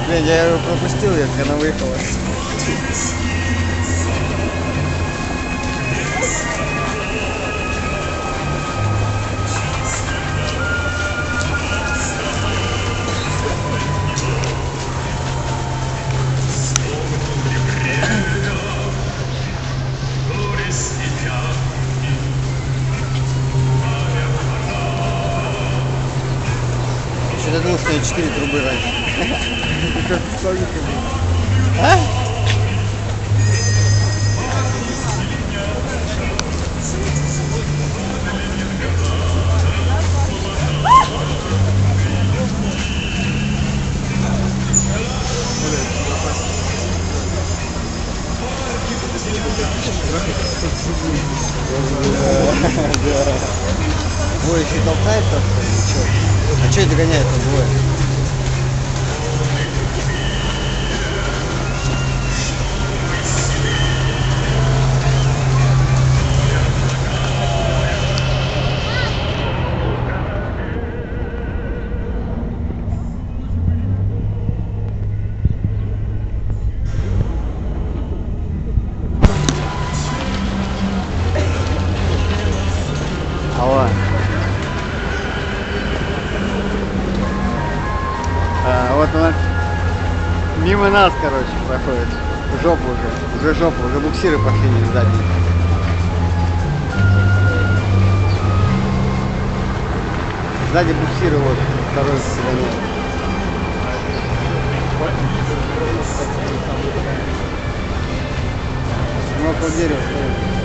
Блин, я его пропустил, как она выехала. Я думал, что я 4 трубы раньше. А? Ой, еще толкает как-то или что? А что это гоняет на двое? Алло. Вот она мимо нас, короче, проходит. В жопу уже жопу, уже буксиры пошли не задние. Сзади буксиры вот второй гоняет. Ну, около дерева стоит.